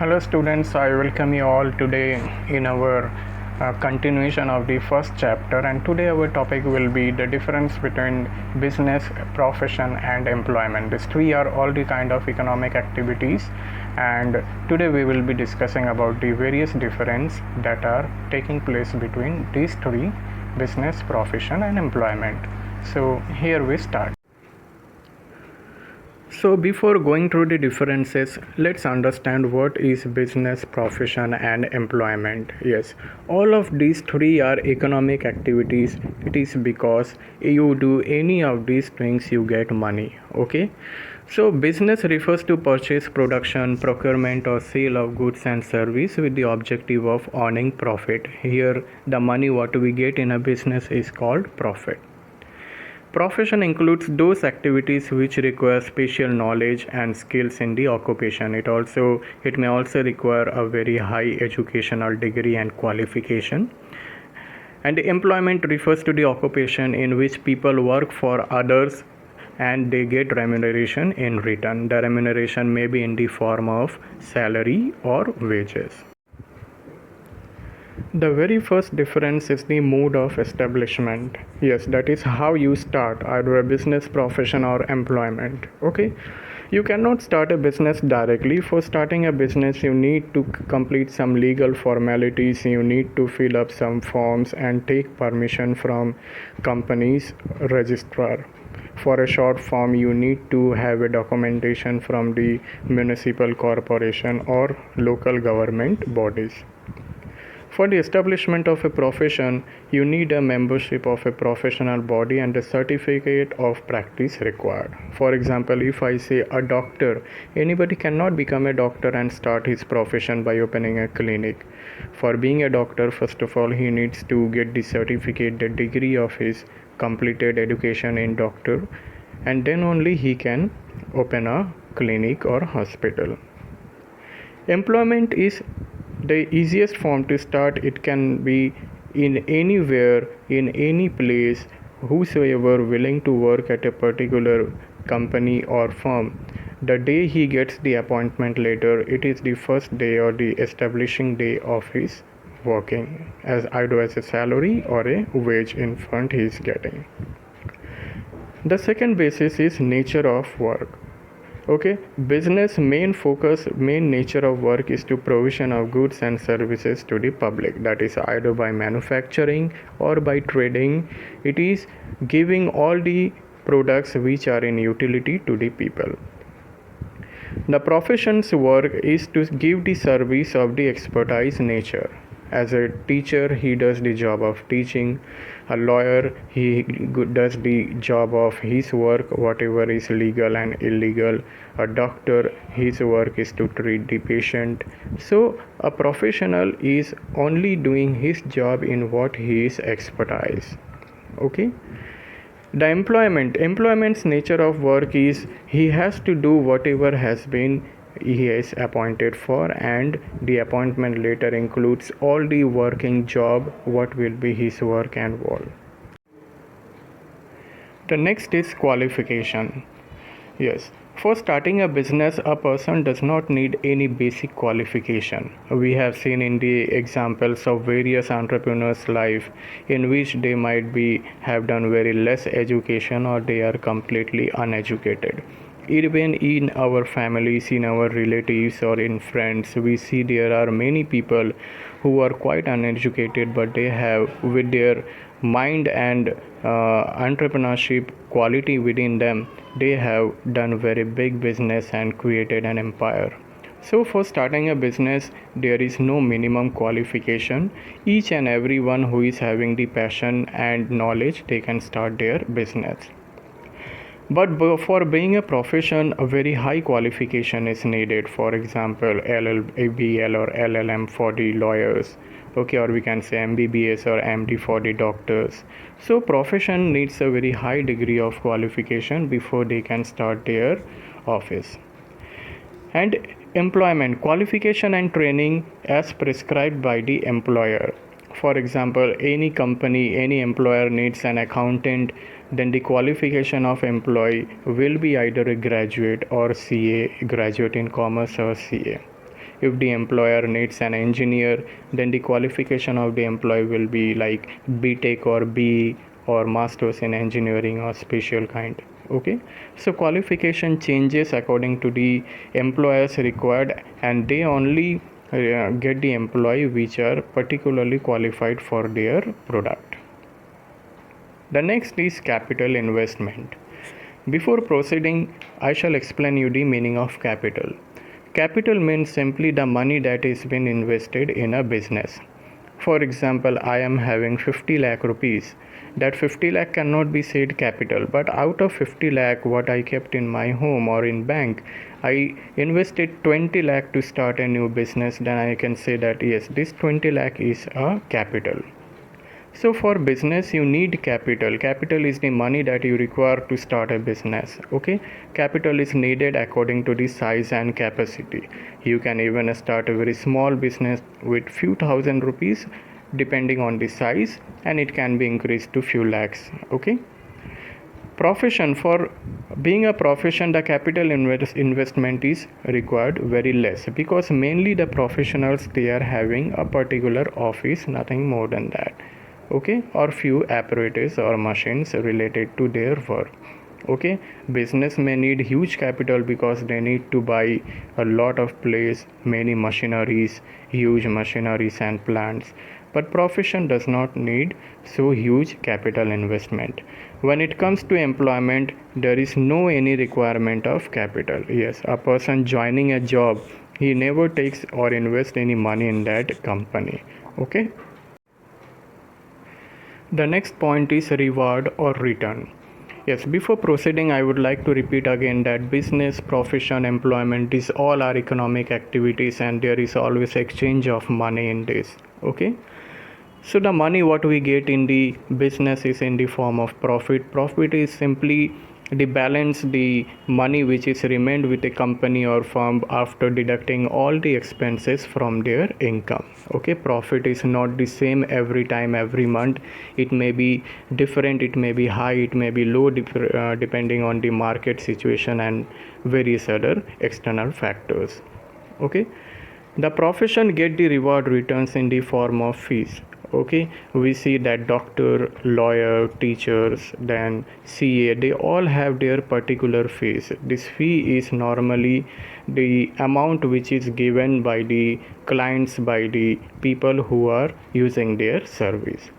Hello students, I welcome you all today in our continuation of the first chapter, and today our topic will be the difference between business, profession and employment. These three are all the kind of economic activities, and today we will be discussing about the various difference that are taking place between these three: business, profession and employment. So here we start. So before going through the differences, let's understand what is business, profession and employment. Yes, all of these three are economic activities. It is because you do any of these things you get money. Okay. So business refers to purchase, production, procurement or sale of goods and service with the objective of earning profit. Here the money what we get in a business is called profit. Profession includes those activities which require special knowledge and skills in the occupation. It may also require a very high educational degree and qualification. And employment refers to the occupation in which people work for others and they get remuneration in return. The remuneration may be in the form of salary or wages. The very first difference is the mode of establishment. Yes, that is how you start either a business, profession or employment. Okay, you cannot start a business directly. For starting a business, you need to complete some legal formalities. You need to fill up some forms and take permission from company's registrar. For a short form, you need to have a documentation from the municipal corporation or local government bodies. For the establishment of a profession, you need a membership of a professional body and a certificate of practice required. For example, if I say a doctor, anybody cannot become a doctor and start his profession by opening a clinic. For being a doctor, first of all, he needs to get the certificate, the degree of his completed education in doctor, and then only he can open a clinic or hospital. Employment is the easiest form to start. It can be in anywhere, in any place, whosoever willing to work at a particular company or firm. The day he gets the appointment letter, it is the first day or the establishing day of his working, as either as a salary or a wage in front he is getting. The second basis is nature of work. Okay, business main nature of work is to provision of goods and services to the public. That is either by manufacturing or by trading. It is giving all the products which are in utility to the people. The profession's work is to give the service of the expertise nature. As a teacher, he does the job of teaching. A lawyer, he does the job of his work, whatever is legal and illegal. A doctor, his work is to treat the patient. So a professional is only doing his job in what he is expertise. Okay. The employment's nature of work is he has to do whatever he is appointed for, and the appointment letter includes all the working job, what will be his work and all. The next is qualification. Yes, for starting a business, a person does not need any basic qualification. We have seen in the examples of various entrepreneurs' life in which they might have done very less education or they are completely uneducated. Even in our families, in our relatives or in friends, we see there are many people who are quite uneducated, but they have, with their mind and entrepreneurship quality within them, they have done very big business and created an empire. So for starting a business, there is no minimum qualification. Each and everyone who is having the passion and knowledge, they can start their business. But for being a profession, a very high qualification is needed. For example, LLB or LLM for the lawyers, okay, or we can say MBBS or MD for the doctors. So profession needs a very high degree of qualification before they can start their office. And employment, qualification and training as prescribed by the employer. For example, any company, any employer needs an accountant, then the qualification of employee will be either a graduate or CA, graduate in commerce or CA. If the employer needs an engineer, then the qualification of the employee will be like B.Tech or B or masters in engineering or special kind. Okay, so qualification changes according to the employers required, and they only get the employee which are particularly qualified for their product. The next is capital investment. Before proceeding, I shall explain you the meaning of capital. Capital means simply the money that is been invested in a business. For example, I am having 50 lakh rupees. That 50 lakh cannot be said capital, but out of 50 lakh what I kept in my home or in bank, I invested 20 lakh to start a new business, then I can say that yes, this 20 lakh is a capital. So for business you need capital. Capital is the money that you require to start a business. Okay, capital is needed according to the size and capacity. You can even start a very small business with few thousand rupees depending on the size, and it can be increased to few lakhs. Okay, profession, for being a profession, the capital investment is required very less, because mainly the professionals, they are having a particular office, nothing more than that. Okay, or few apparatus or machines related to their work. Okay, business may need huge capital because they need to buy a lot of place, many machineries, huge machineries and plants, but profession does not need so huge capital investment. When it comes to employment, there is no any requirement of capital. Yes, a person joining a job, he never takes or invest any money in that company. Okay, the next point is reward or return. Yes, before proceeding, I would like to repeat again that business, profession, employment, these all are economic activities, and there is always exchange of money in this. Okay, so the money what we get in the business is in the form of profit. Profit is simply the balance, the money which is remained with a company or firm after deducting all the expenses from their income. Okay, profit is not the same every time, every month. It may be different, it may be high, it may be low, depending on the market situation and various other external factors. Okay, the profession get the reward returns in the form of fees. Okay, we see that doctor, lawyer, teachers, then CA, they all have their particular fees. This fee is normally the amount which is given by the clients, by the people who are using their service.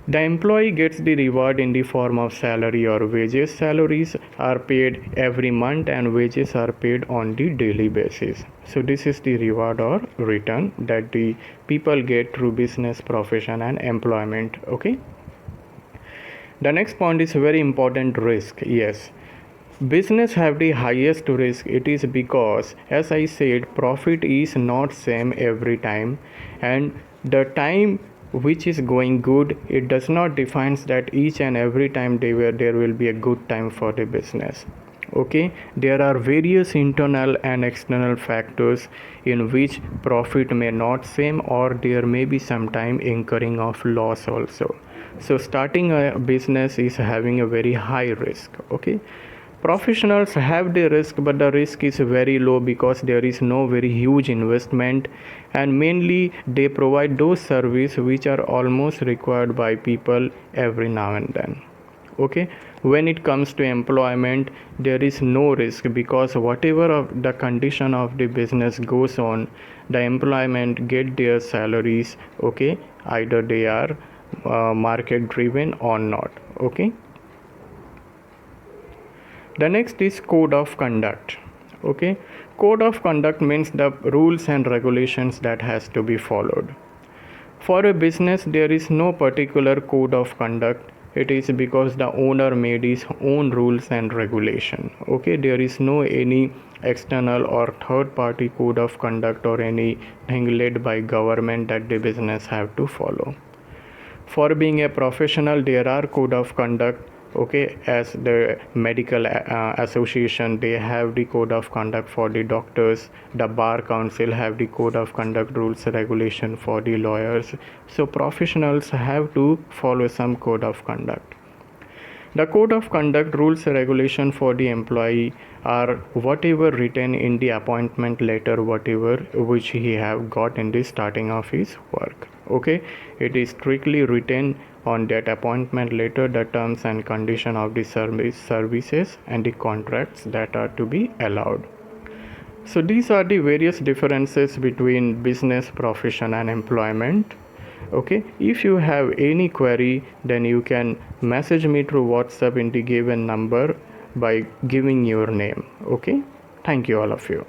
The employee gets the reward in the form of salary or wages. Salaries are paid every month and wages are paid on the daily basis. So this is the reward or return that the people get through business, profession and employment. Okay. The next point is very important, risk. Yes. Business have the highest risk. It is because, as I said, profit is not same every time, and the time which is going good, it does not defines that each and every time there will be a good time for the business. Okay, there are various internal and external factors in which profit may not same, or there may be sometime incurring of loss also. So starting a business is having a very high risk. Okay, professionals have the risk, but the risk is very low because there is no very huge investment, and mainly they provide those services which are almost required by people every now and then. Okay, when it comes to employment, there is no risk because whatever of the condition of the business goes on, the employment get their salaries. Okay, either they are market driven or not. Okay, the next is code of conduct. Okay, code of conduct means the rules and regulations that has to be followed. For a business, there is no particular code of conduct. It is because the owner made his own rules and regulation. Okay, there is no any external or third party code of conduct or anything led by government that the business have to follow. For being a professional, there are code of conduct. Okay, as the medical association, they have the code of conduct for the doctors. The bar council have the code of conduct rules regulation for the lawyers. So professionals have to follow some code of conduct. The code of conduct, rules, regulation for the employee are whatever written in the appointment letter, whatever which he have got in the starting of his work. Okay, it is strictly written on that appointment letter the terms and condition of the services and the contracts that are to be allowed. So these are the various differences between business, profession and employment. Okay, if you have any query, then you can message me through WhatsApp in the given number by giving your name. Okay, thank you all of you.